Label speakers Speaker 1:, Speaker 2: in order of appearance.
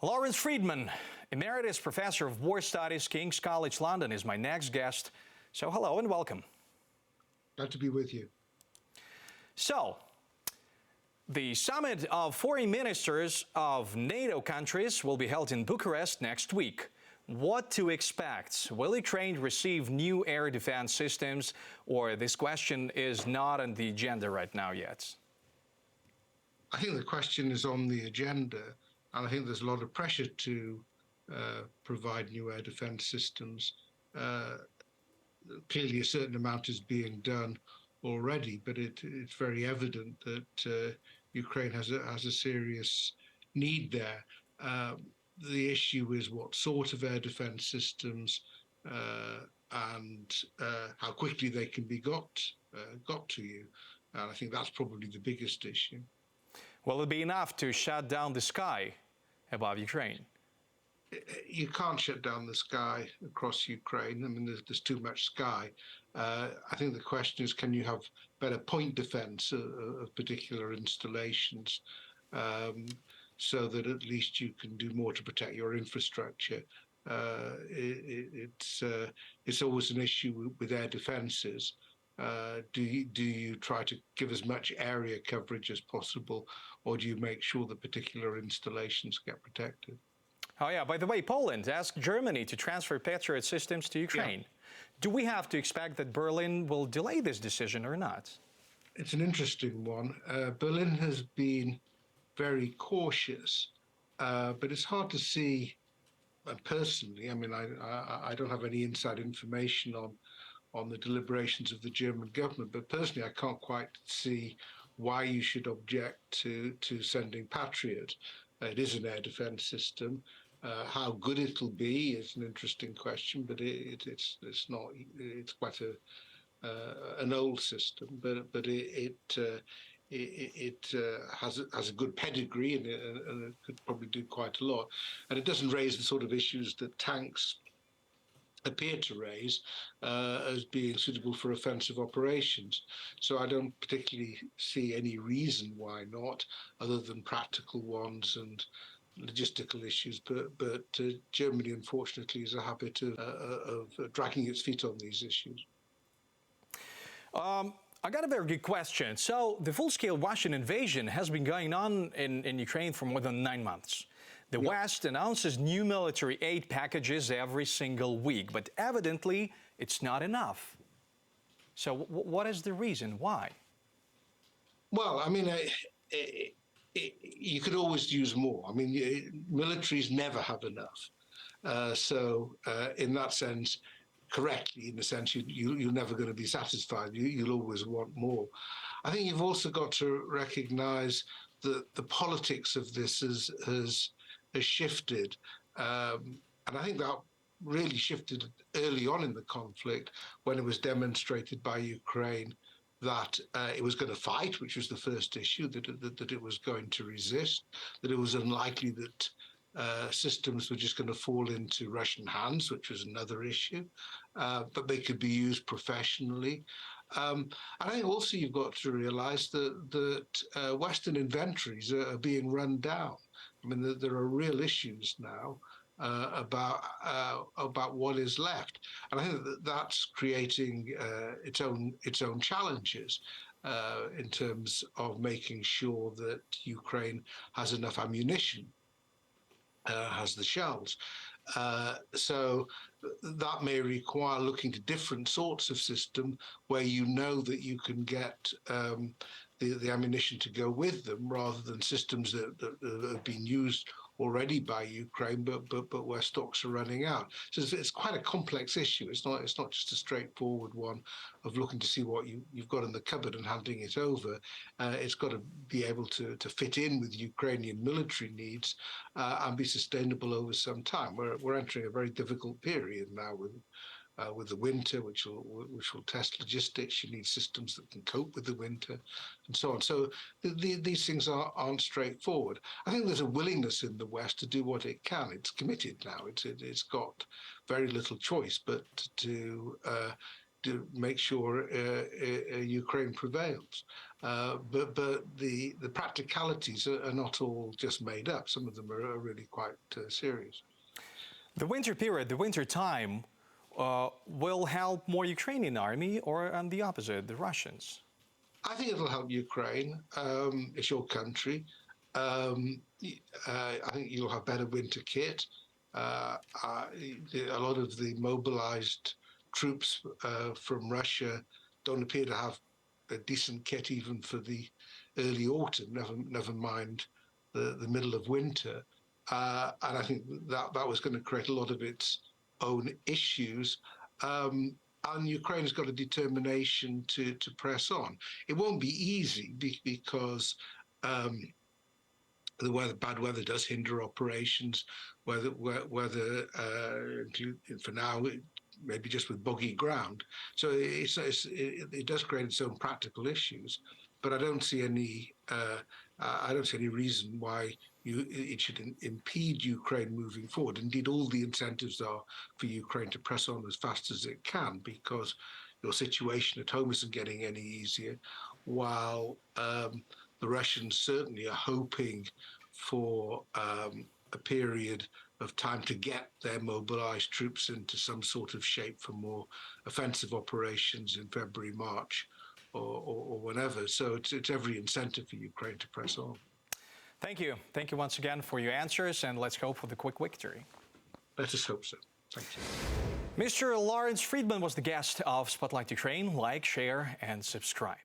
Speaker 1: Lawrence Freedman, Emeritus Professor of War Studies, King's College London, is my next guest. So hello and welcome.
Speaker 2: Glad to be with you.
Speaker 1: So, the summit of foreign ministers of NATO countries will be held in Bucharest next week. What to expect? Will Ukraine receive new air defense systems, or this question is not on the agenda right now yet?
Speaker 2: I think the question is on the agenda, and I think there's a lot of pressure to provide new air defense systems. Clearly, a certain amount is being done already, but it's very evident that Ukraine has a serious need there. The issue is what sort of air defense systems and how quickly they can be got to you. And I think that's probably the biggest issue.
Speaker 1: Will it be enough to shut down the sky above Ukraine?
Speaker 2: You can't shut down the sky across Ukraine. I mean, there's too much sky. I think the question is, can you have better point defense of particular installations so that at least you can do more to protect your infrastructure? It's always an issue with air defenses. Do you try to give as much area coverage as possible, or do you make sure that particular installations get protected?
Speaker 1: Oh yeah, by the way, Poland asked Germany to transfer Patriot systems to Ukraine. Yeah. Do we have to expect that Berlin will delay this decision or not?
Speaker 2: It's an interesting one. Berlin has been very cautious, but it's hard to see, personally, I mean, I don't have any inside information on the deliberations of the German government, but personally I can't quite see why you should object to sending Patriot. It is an air defense system. How good it'll be is an interesting question, but it's not. It's quite an old system, but it has a good pedigree and it could probably do quite a lot. And it doesn't raise the sort of issues that tanks appear to raise as being suitable for offensive operations. So I don't particularly see any reason why not, other than practical ones and logistical issues. But Germany, unfortunately, is a habit of dragging its feet on these issues.
Speaker 1: I got a very good question. So the full-scale Russian invasion has been going on in Ukraine for more than 9 months. The West announces new military aid packages every single week, but evidently it's not enough. So what is the reason? Why?
Speaker 2: Well, I mean, you could always use more. I mean, militaries never have enough. So in that sense, correctly, in the sense you're never going to be satisfied. You'll always want more. I think you've also got to recognize that the politics of this has shifted, and I think that really shifted early on in the conflict when it was demonstrated by Ukraine that it was going to fight, which was the first issue, that it was going to resist, that it was unlikely that systems were just going to fall into Russian hands, which was another issue, but they could be used professionally. And I think also you've got to realize that Western inventories are being run down. I mean, there are real issues now about what is left, and I think that's creating its own challenges in terms of making sure that Ukraine has enough ammunition, has the shells. So that may require looking to different sorts of system where you know that you can get the ammunition to go with them, rather than systems that have been used already by Ukraine, but where stocks are running out. So it's quite a complex issue. It's not just a straightforward one of looking to see what you've got in the cupboard and handing it over. It's got to be able to fit in with Ukrainian military needs and be sustainable over some time. We're entering a very difficult period now with the winter, which will test logistics. You need systems that can cope with the winter, and so on. So these things aren't straightforward. I think there's a willingness in the West to do what it can. It's committed now. It's got very little choice but to to make sure Ukraine prevails. But the practicalities are not all just made up. Some of them are really quite serious.
Speaker 1: The winter period, the winter time, will help more Ukrainian army, or on the opposite, the Russians?
Speaker 2: I think it'll help Ukraine. It's your country. I think you'll have better winter kit. A lot of the mobilized troops from Russia don't appear to have a decent kit even for the early autumn, never mind the middle of winter. And I think that was going to create a lot of its own issues. And Ukraine's got a determination to press on. It won't be easy because the weather, bad weather does hinder operations. Weather for now, maybe just with boggy ground. So it does create its own practical issues. But I don't see any reason why it should impede Ukraine moving forward. Indeed, all the incentives are for Ukraine to press on as fast as it can, because your situation at home isn't getting any easier, while the Russians certainly are hoping for a period of time to get their mobilized troops into some sort of shape for more offensive operations in February, March, or whenever. So it's every incentive for Ukraine to press on.
Speaker 1: Thank you. Thank you once again for your answers, and let's hope for the quick victory.
Speaker 2: Let us hope so. Thank you.
Speaker 1: Mr. Lawrence Freedman was the guest of Spotlight Ukraine. Like, share, and subscribe.